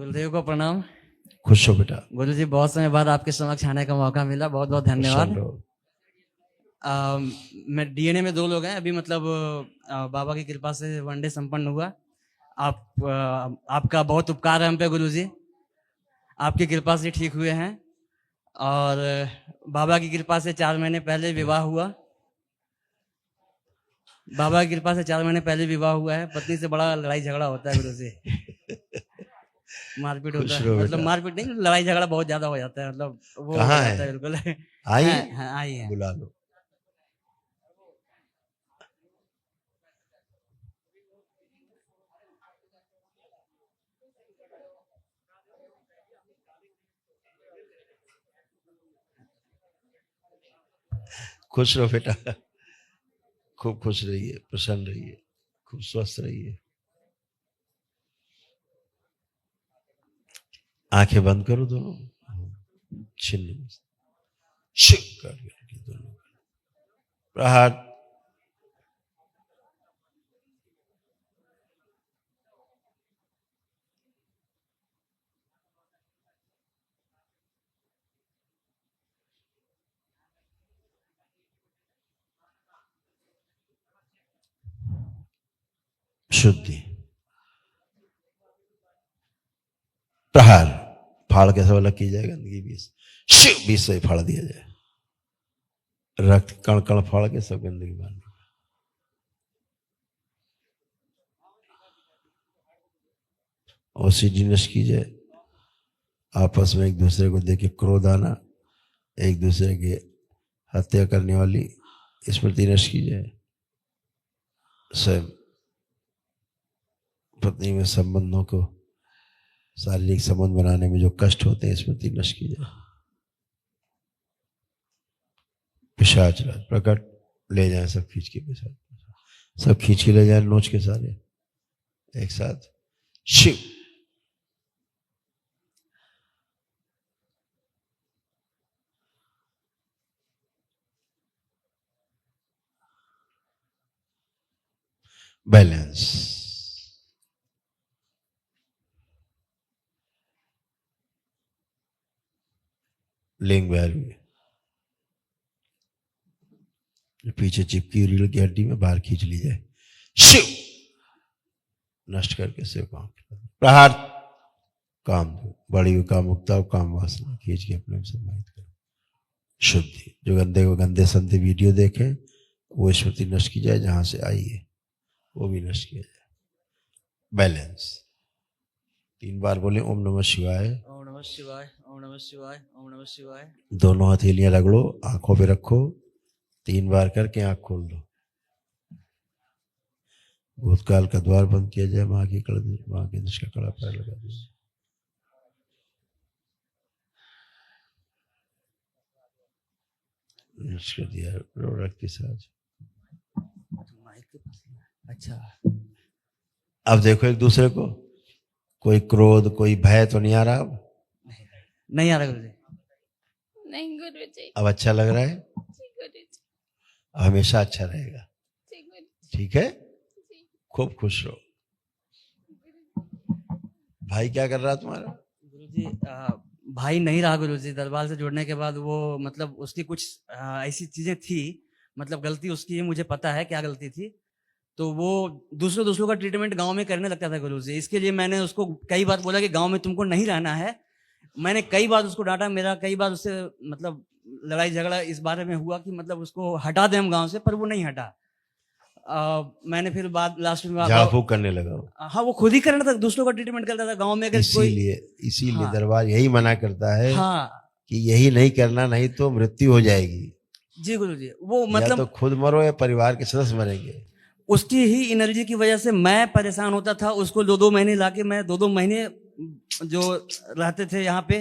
गुरुदेव को प्रणाम। खुश हो बेटा। गुरु जी, बहुत समय बाद आपके समक्ष आने का मौका मिला, बहुत बहुत धन्यवाद। मैं डीएनए में 2 लोग हैं अभी, मतलब बाबा की कृपा से वनडे संपन्न हुआ। आपका बहुत उपकार है हम पे गुरु जी, आपकी कृपा से ठीक हुए हैं। और बाबा की कृपा से 4 महीने पहले विवाह हुआ। बाबा की कृपा से 4 महीने पहले विवाह हुआ है। पत्नी से बड़ा लड़ाई झगड़ा होता है गुरु जी, मारपीट होता है, मतलब मारपीट नहीं, लड़ाई झगड़ा बहुत ज्यादा हो जाता है, मतलब वो हो जाता है बिल्कुल। आई आई है, बुला लो। खुश रहो बेटा, खूब खुश रहिए, प्रसन्न रहिए, खूब स्वस्थ रहिए। आंखें बंद करो दोनों, छिन्न कर दोनों प्रहार। शुद्धि प्रहार, फाड़ कैसा अलग की जाए, गंदगी 20 से फाड़ दिया जाए, रक्त कण कण फाड़ के सब गंदगी बांध। ओसीडी नष्ट की जाए, आपस में एक दूसरे को देख के क्रोध आना, एक दूसरे के हत्या करने वाली स्मृति नष्ट की जाए, स्वयं पत्नी में संबंधों को शारीरिक संबंध बनाने में जो कष्ट होते हैं स्मृति नष्ट की जाए। पिशाच राज प्रकट ले जाए, सब खींच के पिशाच, सब खींच के ले जाए, नोच के सारे एक साथ। शिव बैलेंस, लिंग वैल्यू पीछे चिपकी रीढ़ की हड्डी में बाहर खींच ली जाए, शिव नष्ट करके शिव काम प्रहार। काम बड़ी हुई कामुकता और काम वासना खींच के अपने में समाहित करो। शुद्धि, जो गंदे को गंदे संदे वीडियो देखें वो स्मृति नष्ट की जाए, जहां से आई है वो भी नष्ट किया जाए। बैलेंस 3 बार बोले ओम नमः शिवाय, ओम नमः शिवाय, ओम नमः शिवाय, ओम नमः शिवाय। दोनों हथेलियां रगड़ो, आंखों पे रखो, 3 बार करके आंख खोल दो। भूतकाल का द्वार बंद किया जाए, माँ की दृष्टि का कड़ा पैर लगा दीजिए। कर दिया प्रोडक्ट के साथ। अच्छा, अब देखो एक दूसरे को, कोई क्रोध कोई भय तो नहीं आ रहा? अब नहीं आ रहा गुरु जी? नहीं गुरु जी। अब अच्छा लग रहा है? जी गुरु जी। हमेशा अच्छा रहेगा, जी गुरु जी। ठीक है? जी। खूब खुश रहो। भाई क्या कर रहा तुम्हारा? गुरु जी, भाई नहीं रहा गुरु जी। दरबार से जुड़ने के बाद वो, मतलब उसकी कुछ ऐसी चीजें थी, मतलब गलती उसकी है, मुझे पता है क्या गलती थी। तो वो दूसरों का ट्रीटमेंट गांव में करने लगता था गुरु जी। इसके लिए मैंने उसको कई बार बोला कि गांव में तुमको नहीं रहना है। मैंने कई बार उसको डांटा, मेरा कई बार उससे मतलब लड़ाई झगड़ा इस बारे में हुआ कि मतलब उसको हटा दें हम गांव से, पर वो नहीं हटा। मैंने फिर बाद लास्ट में झाड़ फूक करने लगा। हाँ, वो खुद ही करना था, दूसरों का ट्रीटमेंट करता था गांव में। अगर इसीलिए हाँ, दरबार यही मना करता है हाँ, कि यही नहीं करना, नहीं तो मृत्यु हो जाएगी। जी गुरु जी। वो मतलब या तो खुद मरो या परिवार के सदस्य मरेंगे। उसकी ही एनर्जी की वजह से मैं परेशान होता था। उसको 2-2 महीने लाके, मैं 2-2 महीने जो रहते थे यहाँ पे,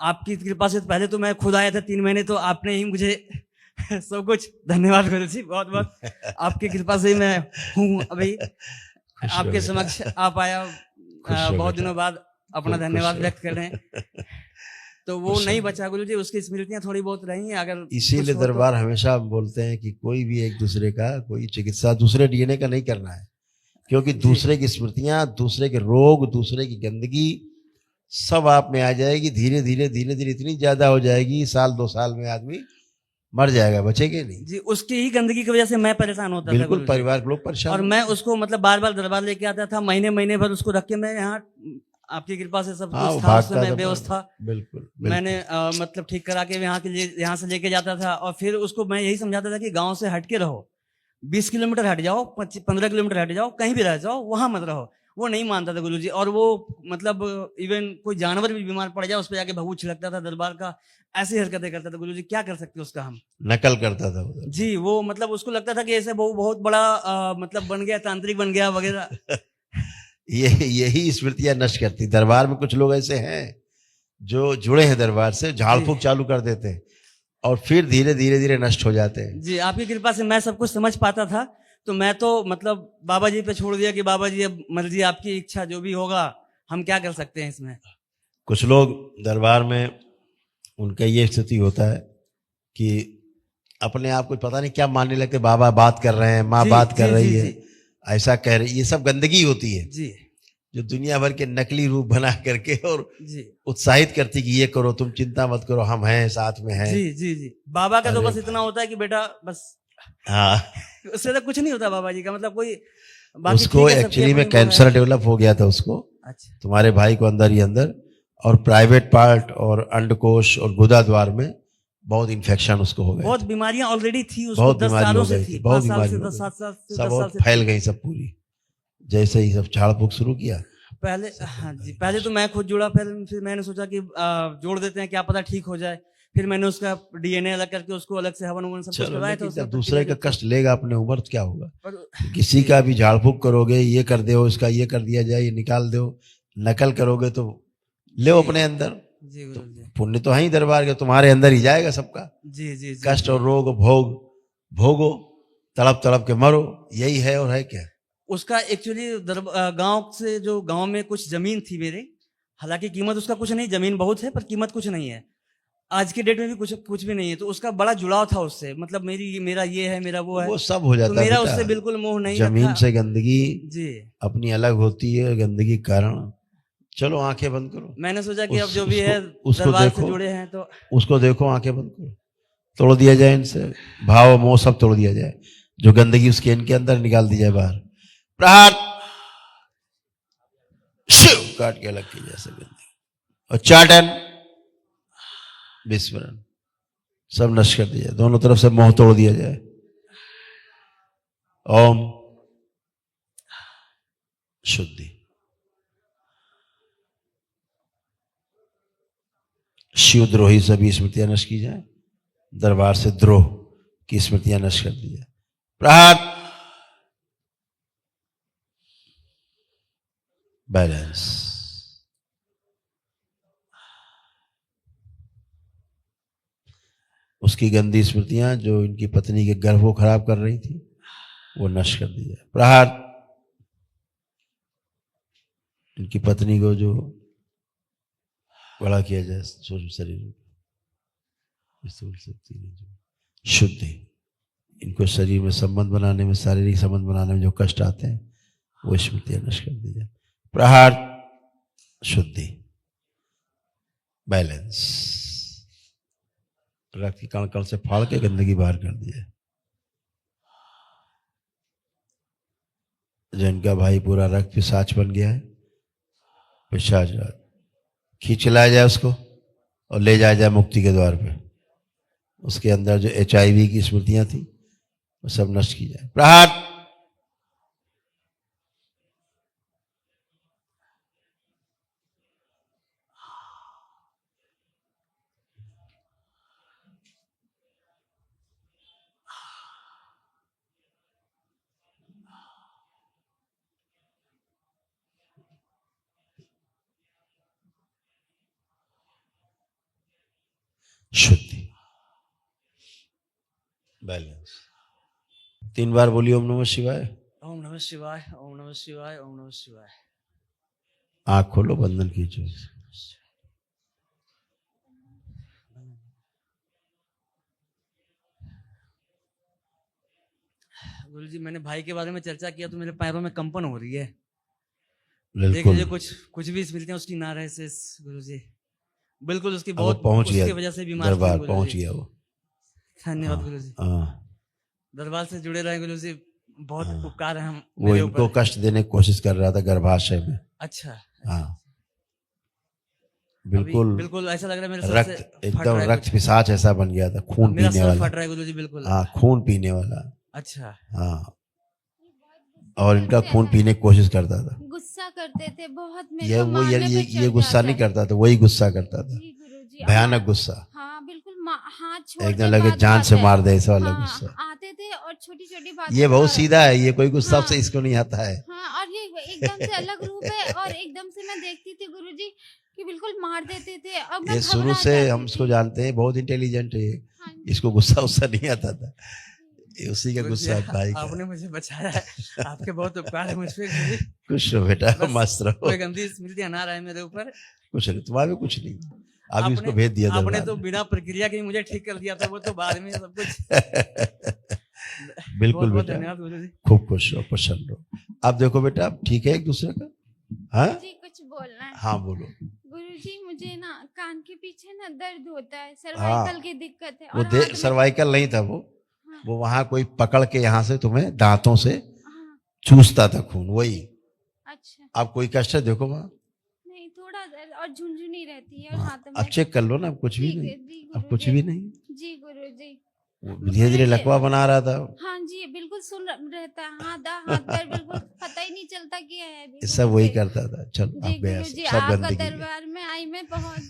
आपकी कृपा से पहले तो मैं खुद आया था 3 महीने, तो आपने ही मुझे सब कुछ, धन्यवाद गुरु जी, बहुत बहुत आपकी कृपा से मैं हूँ अभी आपके समक्ष आ पाया। बहुत दिनों बाद अपना धन्यवाद व्यक्त कर रहे हैं। तो वो नहीं बचा गुरु जी, उसकी स्मृतियां थोड़ी बहुत रही हैं। अगर इसीलिए दरबार हमेशा बोलते हैं कि कोई भी एक दूसरे का कोई चिकित्सा दूसरे डीएनए का नहीं करना है, क्योंकि दूसरे की स्मृतियां, दूसरे के रोग, दूसरे की गंदगी सब आप में आ जाएगी, धीरे धीरे धीरे धीरे इतनी ज्यादा हो जाएगी, साल 2 साल में आदमी मर जाएगा, बचेगा नहीं। जी, उसकी ही गंदगी की वजह से मैं परेशान होता था बिल्कुल गुरुजी। परिवार के लोग परेशान और होंगे। मैं उसको मतलब बार बार दरबार लेके आता था, महीने महीने भर उसको रख के मैं यहाँ, आपकी कृपा से सब हाँ, वो कुछ था उसमें, भागता मैं था, व्यवस्था बिल्कुल बिल्कुल। मैंने मतलब ठीक करा के यहाँ से लेके जाता था। और फिर उसको मैं यही समझाता था कि गांव से हट के रहो, 20 किलोमीटर हट जाओ, 15 किलोमीटर हट जाओ, कहीं भी रह जाओ, वहां मत रहो। वो नहीं मानता था गुरुजी। और वो मतलब इवन कोई जानवर भी बीमार पड़ जाए उस पर जाके भभू छिड़कता था दरबार का, ऐसी हरकतें करता था गुरुजी। क्या कर सकते उसका हम। नकल करता था उधर। जी, वो मतलब उसको लगता था कि ऐसे वो बहुत बड़ा मतलब बन गया, तांत्रिक बन गया वगैरह। यही स्मृतियां नष्ट करती। दरबार में कुछ लोग ऐसे हैं जो जुड़े हैं दरबार से, झाड़ फूक चालू कर देते हैं और फिर धीरे धीरे धीरे नष्ट हो जाते हैं। जी, आपकी कृपा से मैं सब कुछ समझ पाता था, तो मैं तो मतलब बाबा जी पे छोड़ दिया कि बाबा जी अब मर्जी आपकी, इच्छा जो भी होगा, हम क्या कर सकते हैं इसमें। कुछ लोग दरबार में उनका ये स्थिति होता है कि अपने आप को पता नहीं क्या मानने लगते, बाबा बात कर रहे हैं, माँ जी, बात कर जी, रही जी, है, जी। ऐसा कह रही, ये सब गंदगी होती है जी, जो दुनिया भर के नकली रूप बना करके और जी, उत्साहित करती कि ये करो, तुम चिंता मत करो, हम हैं, साथ में हैं। जी, जी, जी। बाबा का तो अरे बस इतना होता है कि बेटा बस, हाँ, उससे तो कुछ नहीं होता बाबा जी का, मतलब कोई बाकी उसको ठीक है, सबकी एक्चुअली में अपनी वो कैंसर है। डेवलप हो गया था उसको, अच्छा, तुम्हारे भाई को अंदर ही अंदर, और प्राइवेट पार्ट और अंडकोश और गुदा द्वार में बहुत इन्फेक्शन उसको हो गए बहुत थे। बीमारियां ऑलरेडी थी उसको, बहुत 10 बीमारी सालों हो से गई थी, थी, बहुत 5 साल बीमारी से, हो 10 गई, 7 साल से, सब 10 साल और से फैल थी। गई सब पूरी। जैसे ही सब झाड़ फूक शुरू किया, पहले, हाँ जी, पहले तो मैं खुद जुड़ा, फिर मैंने सोचा कि जोड़ देते हैं, क्या पता ठीक हो जाए। फिर मैंने उसका डीएनए अलग करके उसको अलग से हवन ववन सब कुछ चलो, करवाया था लेकिन उसका जब दूसरे का प्रक्रिया। कष्ट लेगा अपने उम्र तो क्या होगा। पर किसी जी, का भी झाड़ फूक करोगे, ये कर दो, इसका ये कर दिया जाए, ये निकाल दो, नकल करोगे तो ले जी, अपने अंदर, जी तो गुरु जी, पुण्य तो है ही दरबार के, तुम्हारे अंदर ही जाएगा सबका। जी, जी, जी, कष्ट जी। और रोग भोग भोगो, तड़प तड़प के मरो, यही है और है क्या। उसका एक्चुअली गांव से, जो गांव में कुछ जमीन थी मेरे, हालांकि कीमत उसका कुछ नहीं, जमीन बहुत है पर कीमत कुछ नहीं है। आज की डेट में भी कुछ कुछ भी नहीं है। तो उसका बड़ा जुड़ाव था उससे, मतलब मेरा ये है, मेरा वो है। वो सब हो तो जाता है मेरा बेटा, उससे बिल्कुल मोह नहीं जमीन रखा। से गंदगी जी, अपनी अलग होती है, गंदगी के कारण। चलो आंखें बंद करो, मैंने सोचा कि अब उस जो भी उसको है, उसको दरबार से देखो, जुड़े हैं तो। उसको देखो, आंखें बंद करो, तोड़ दिया जाए इनसे, भाव मोह सब तोड़ दिया जाए, जो गंदगी उसके इनके अंदर निकाल दी जाए बाहर। प्रहार, शिव काट के अलग की जाए सब गंदगी, और चाटन विस्मरण सब नष्ट कर दिया जाए, दोनों तरफ से मोह तोड़ दिया जाए। ओम शुद्धि। शिवद्रोही सभी स्मृतियां नष्ट की जाए, दरबार से द्रोह की स्मृतियां नष्ट कर दी जाए। प्रहार, बैलेंस। उसकी गंदी स्मृतियां जो इनकी पत्नी के गर्भ को खराब कर रही थी, वो नष्ट कर दी जाए। प्रहार, इनकी पत्नी को जो बड़ा किया जाए सूक्ष्म शरीर में, शुद्धि, इनको शरीर में संबंध बनाने में, शारीरिक संबंध बनाने में जो कष्ट आते हैं, वो स्मृतियां नष्ट कर दी जाए। प्रहार, शुद्धि, बैलेंस, रक्त की कण कण से फाड़ के गंदगी बाहर कर दिया। जिनका भाई पूरा रक्त पिशाच बन गया है, पिशाच खींच लाया जाए उसको और ले जाया जाए मुक्ति के द्वार पे। उसके अंदर जो HIV की स्मृतियां थी वो सब नष्ट की जाए। प्रहार, शुद्धि, बैलेंस। 3 बार बोलिए ओम नमः शिवाय। ओम नमः शिवाय, ओम नमः शिवाय, ओम नमः शिवाय। आंख खोलो, बंधन खींचो। गुरु जी, मैंने भाई के बारे में चर्चा किया तो मेरे पैरों में कंपन हो रही है। देख बिल्कुल लीजिए कुछ कुछ भी स्मृतियां उसकी ना रहे शेष गुरु जी। बिल्कुल उसकी अब वो बहुत पहुंच उसकी गया वजह से बीमार थे दरबार, गुरु पहुंच जी। गया वो। धन्यवाद गुरु जी। हाँ, दरबार से जुड़े रहे गुरु जी, बहुत हाँ। उपकार है हम वो मेरे इनको ऊपर। कष्ट देने की कोशिश कर रहा था गर्भाशय में। अच्छा हाँ, अभी बिल्कुल बिल्कुल ऐसा लग रहा है मेरे सर से रक्त फट एकदम रहा है रक्त कुछ। पिशाच ऐसा बन गया था, अब खून मेरा पीने सर वाला। फट रहा है गुरु जी बिल्कुल। हाँ, खून पीने वाला। अच्छा हाँ, और इनका खून पीने की कोशिश करता था। गुस्सा करते थे बहुत, मेरे ये को वो मारने पे ये चढ़ गुस्सा जाता नहीं है। करता था, वही गुस्सा करता था, जी गुरुजी। भयानक गुस्सा, हाँ बिल्कुल, हाथ छोड़ एकदम के लगे बात जान से करते मार दे ऐसा हैं। वाला हाँ, गुस्सा। आते थे और छोटी छोटी बात ये बहुत सीधा है, ये कोई गुस्सा हाँ। से इसको नहीं आता है। हाँ, और ये एकदम से अलग रूप है, और एकदम से मैं देखती थी गुरुजी कि बिल्कुल मार देते थे, और मैं ये शुरू घबरा से जाती हम इसको थी। जानते हैं, बहुत इंटेलिजेंट है ये। हाँ जी। इसको गुस्सा उस्सा नहीं आता था, ये उसी का गुरु जी, गुस्सा भाई का। आपने मुझे बचाया है, आपके बहुत उपकार है मुझ पे गुरु जी। खुश रहो बेटा, बस मस्त रहो, कोई गंदी स्मृतियां ना रहे मेरे ऊपर। कुछ नहीं, तुम्हारे में कुछ नहीं। अभी उसको भेज दिया आपने दरबार तो में। बिना प्रक्रिया के ही मुझे ठीक कर दिया था, वो तो बाद में सब कुछ। बिल्कुल बहुत बेटा, धन्यवाद गुरु जी। खूब खुश रहो, प्रसन्न रहो। अब देखो बेटा, अब ठीक है एक दूसरे का। हाँ जी कुछ बोलना है। हाँ, बोलो। गुरुजी मुझे ना कान के पीछे ना दर्द होता है, हाँ, सर्वाइकल की दिक्कत है, वो और हाथ में। सर्वाइकल नहीं था वो हाँ, वो वहां कोई पकड़ के यहाँ से तुम्हें दांतों से हाँ, चूसता था खून, वही। अच्छा। अब कोई कष्ट है देखो वहां? नहीं, थोड़ा दर्द और झुनझुनी रहती है, और हाँ, हाथ में। अब चेक कर लो ना, अब कुछ भी ठीक नहीं, है जी अब कुछ गुरुजी। भी नहीं। जी गुरुजी। धीरे धीरे लकवा बना रहा था। हाँ जी, बिल्कुल सुन रहता है, हाथ पैर बिल्कुल पता ही नहीं चलता कि है अभी सब वही गुरुजी। करता था। चलो जी अब गया गुरुजी, सब आपका गंदगी गया। दरबार में आई मैं बहुत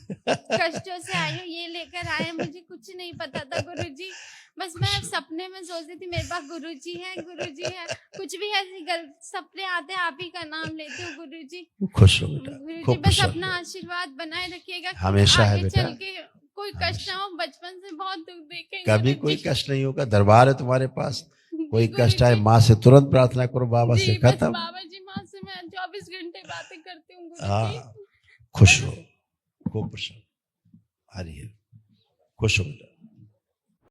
कष्टों से आई हूँ, ये लेकर आए, मुझे कुछ नहीं पता था गुरुजी। बस मैं सपने में सोचती थी मेरे पास गुरुजी है, गुरुजी है। कुछ भी ऐसी सपने आते हैं, आप ही का नाम लेती हूँ गुरुजी। खुश रहो बेटा, गुरुजी खूब बस खुश अपना रहो। आशीर्वाद बनाए रखिएगा कि हमेशा है आगे बेटा, चल के कोई कष्ट हमेशा। ना हो। बचपन से बहुत दुख देखे कभी कोई कष्ट नहीं होगा, दरबार है तुम्हारे पास, कोई कष्ट आए गुरुजी। माँ से तुरंत प्रार्थना करो, बाबा से, जी बस खत्म। बाबा जी माँ से मैं 24 घंटे बातें करती हूँ गुरुजी। हाँ, खुश रहो, खूब प्रसन्न। हरि हरि, खुश हो बेटा।